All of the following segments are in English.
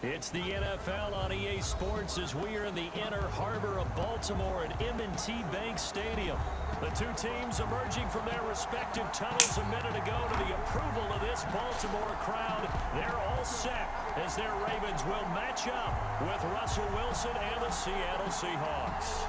It's the NFL on EA Sports as we are in the inner harbor of Baltimore at M&T Bank Stadium. The two teams emerging from their respective tunnels a minute ago to the approval of this Baltimore crowd. They're all set as their Ravens will match up with Russell Wilson and the Seattle Seahawks.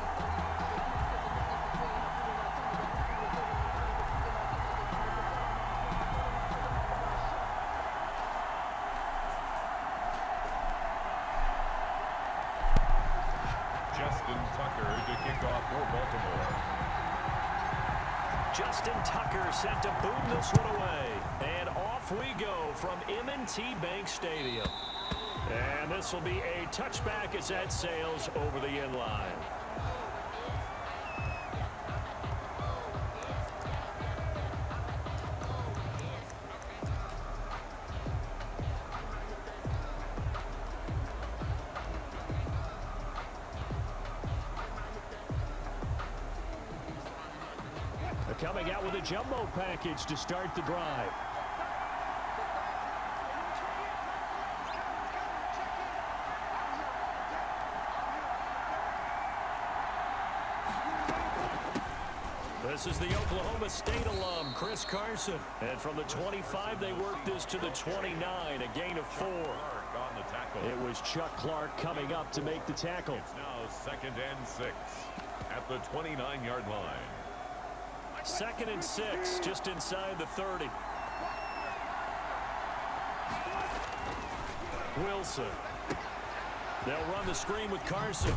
Justin Tucker sent to boom this one away. And off we go from M&T Bank Stadium. And this will be a touchback as that sails over the end line. Coming out with a jumbo package to start the drive. This is the Oklahoma State alum, Chris Carson. And from the 25, they worked this to the 29, a gain of 4. It was Chuck Clark coming up to make the tackle. It's now 2nd and 6 at the 29-yard line. 2nd and 6, just inside the 30. Wilson. They'll run the screen with Carson.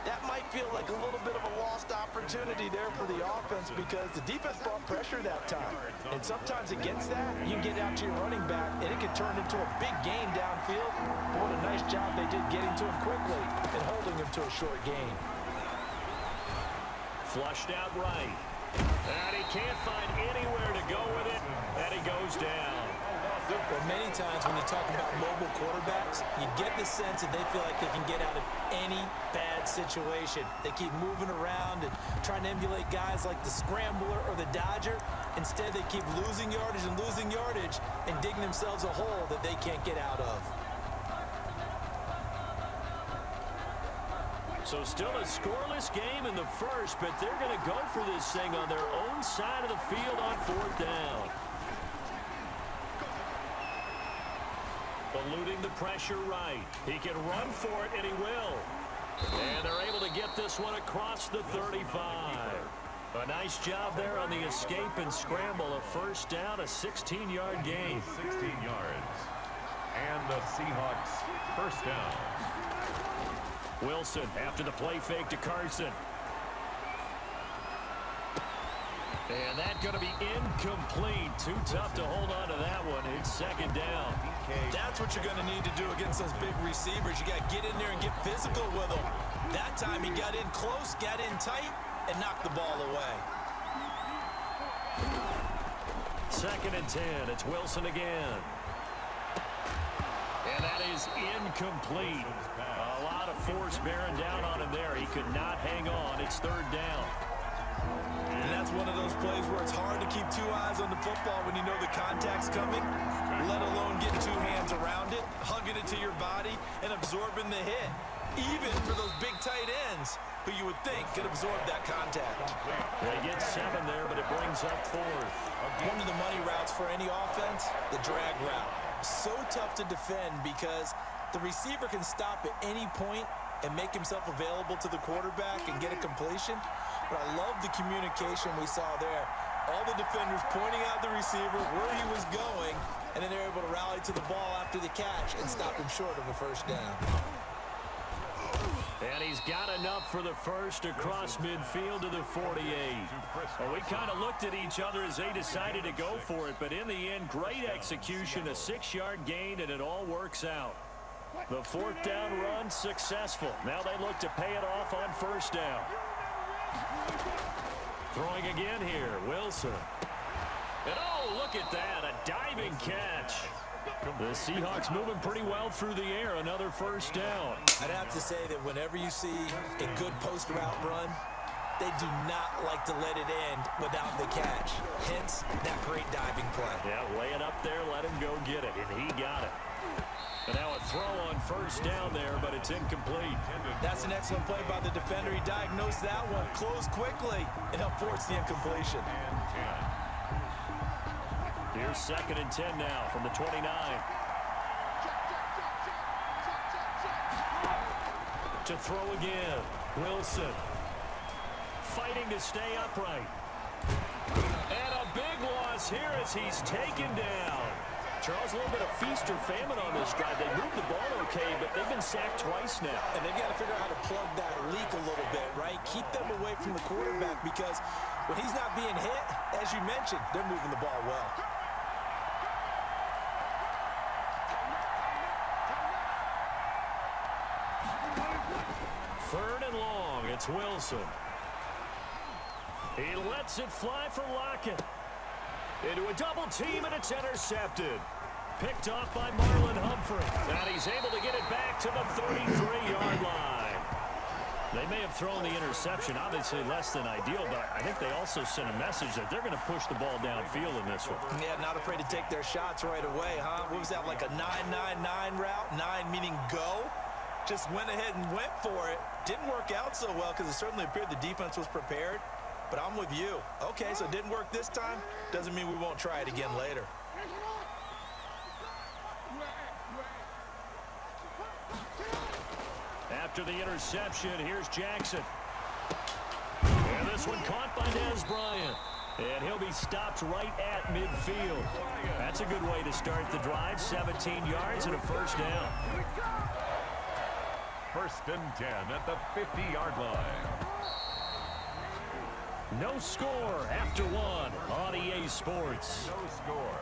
That might feel like a little bit of a lost opportunity there for the offense because the defense brought pressure that time. And sometimes against that, you get out to your running back, and it can turn into a big gain downfield. But what a nice job they did getting to him quickly and holding him to a short gain. Flushed out right. And he can't find anywhere to go with it. And he goes down. Well, many times when you talk about mobile quarterbacks, you get the sense that they feel like they can get out of any bad situation. They keep moving around and trying to emulate guys like the Scrambler or the Dodger. Instead, they keep losing yardage and digging themselves a hole that they can't get out of. So still a scoreless game in the first, but they're going to go for this thing on their own side of the field on 4th down. Eluding the pressure right. He can run for it, and he will. And they're able to get this one across the 35. A nice job there on the escape and scramble. A 1st down, a 16-yard gain. 16 yards. And the Seahawks 1st down. Wilson after the play fake to Carson. And that's going to be incomplete. Too tough to hold on to that one. It's 2nd down. That's what you're going to need to do against those big receivers. You got to get in there and get physical with them. That time he got in close, got in tight, and knocked the ball away. 2nd and 10. It's Wilson again. And that is incomplete. A lot of force bearing down on him there. He could not hang on. It's 3rd down. And that's one of those plays where it's hard to keep 2 eyes on the football when you know the contact's coming, let alone getting 2 hands around it, hugging it to your body, and absorbing the hit. Even for those big tight ends who you would think could absorb that contact. They get 7 there, but it brings up 4th. One of the money routes for any offense, the drag route. So tough to defend because the receiver can stop at any point and make himself available to the quarterback and get a completion. But I love the communication we saw there. All the defenders pointing out the receiver, where he was going, and then they're able to rally to the ball after the catch and stop him short of a 1st down. And he's got enough for the first across midfield to the 48. Well, we kind of looked at each other as they decided to go for it, but in the end, great execution, a 6-yard gain, and it all works out. The 4th down run successful. Now they look to pay it off on 1st down. Throwing again here, Wilson. And oh, look at that, a diving catch. The Seahawks moving pretty well through the air. Another 1st down. I'd have to say that whenever you see a good post route run, they do not like to let it end without the catch. Hence, that great diving play. Yeah, lay it up up there, let him go get it, and he got it. And now a throw on first down there, but it's incomplete. That's an excellent play by the defender. He diagnosed that one, closed quickly, and helped force the incompletion. Here's 2nd and 10 now from the 29. To throw again, Wilson. Fighting to stay upright. And a big loss here as he's taken down. Charles, a little bit of feast or famine on this drive. They moved the ball okay, but they've been sacked twice now. And they've got to figure out how to plug that leak a little bit, right? Keep them away from the quarterback because when he's not being hit, as you mentioned, they're moving the ball well. Third and long, it's Wilson. He lets it fly for Lockett. Into a double team, and it's intercepted. Picked off by Marlon Humphrey. And he's able to get it back to the 33-yard line. They may have thrown the interception, obviously less than ideal, but I think they also sent a message that they're going to push the ball downfield in this one. Yeah, not afraid to take their shots right away, huh? What was that, like a 9-9-9 route? 9 meaning go? Just went ahead and went for it. Didn't work out so well because it certainly appeared the defense was prepared. But I'm with you. Okay, so it didn't work this time. Doesn't mean we won't try it again later. After the interception, here's Jackson. And this one caught by Dez Bryant. And he'll be stopped right at midfield. That's a good way to start the drive. 17 yards and a first down. 1st and 10 at the 50-yard line. No score after one on EA Sports. No score.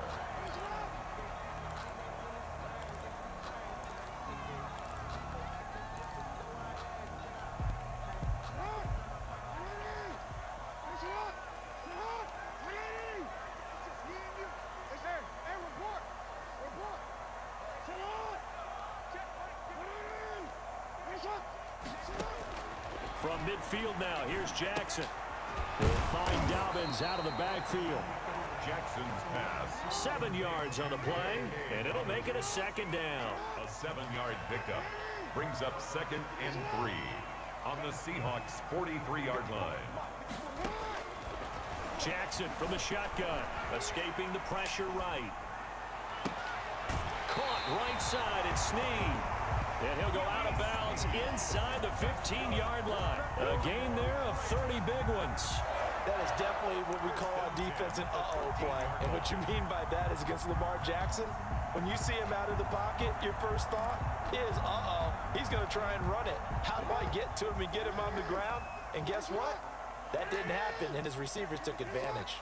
From midfield now, here's Jackson. They'll find Dobbins out of the backfield. Jackson's pass. 7 yards on the play, and it'll make it a 2nd down. A 7-yard pickup brings up 2nd and 3 on the Seahawks' 43-yard line. Jackson from the shotgun, escaping the pressure right. Caught right side at Snead. And he'll go out of bounds inside the 15-yard line. A gain there of 30 big ones. That is definitely what we call on defense an uh-oh play. And what you mean by that is against Lamar Jackson, when you see him out of the pocket, your first thought is, uh-oh, he's going to try and run it. How do I get to him and get him on the ground? And guess what? That didn't happen, and his receivers took advantage.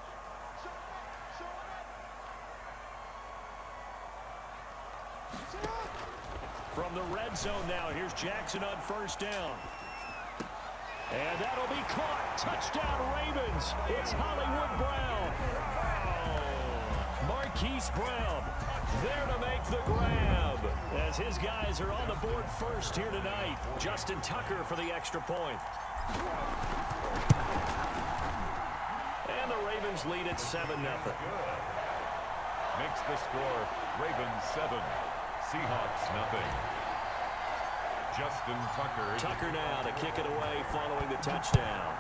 From the red zone now, here's Jackson on first down. And that'll be caught. Touchdown, Ravens. It's Hollywood Brown. Marquise Brown there to make the grab. As his guys are on the board first here tonight. Justin Tucker for the extra point. And the Ravens lead at 7-0. Makes the score Ravens 7. Seahawks nothing. Justin Tucker. Tucker now to kick it away following the touchdown.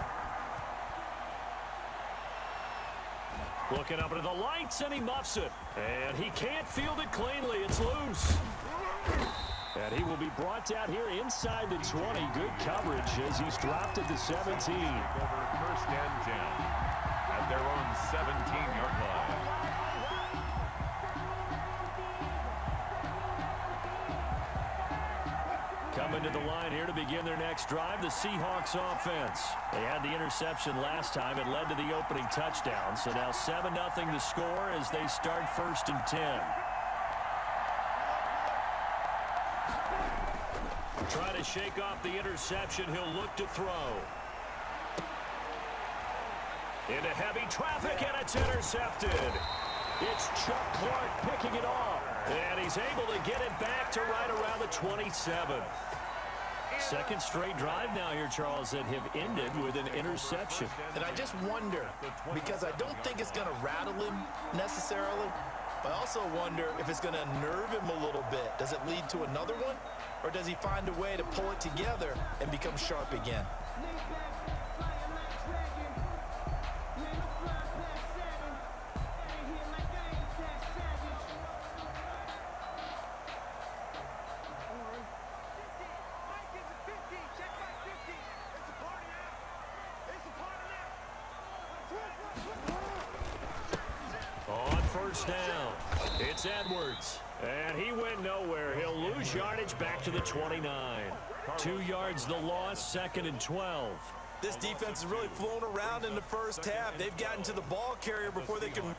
Looking up into the lights, and he muffs it. And he can't field it cleanly. It's loose. And he will be brought out here inside the 20. Good coverage as he's dropped at the 17. Over 1st and 10 at their own 17-yard line. Coming to the line here to begin their next drive, the Seahawks offense. They had the interception last time. It led to the opening touchdown. So now 7-0 to score as they start 1st and 10. Try to shake off the interception. He'll look to throw. Into heavy traffic, and it's intercepted. It's Chuck Clark picking it off. And he's able to get it back to right around the 27. Second straight drive now here, Charles, that have ended with an interception. And I just wonder, because I don't think it's going to rattle him necessarily, I also wonder if it's going to nerve him a little bit. Does it lead to another one? Or does he find a way to pull it together and become sharp again? On first down, it's Edwards. And he went nowhere. He'll lose yardage back to the 29. 2 yards the loss, 2nd and 12. This defense has really flown around in the first half. They've gotten to the ball carrier before they can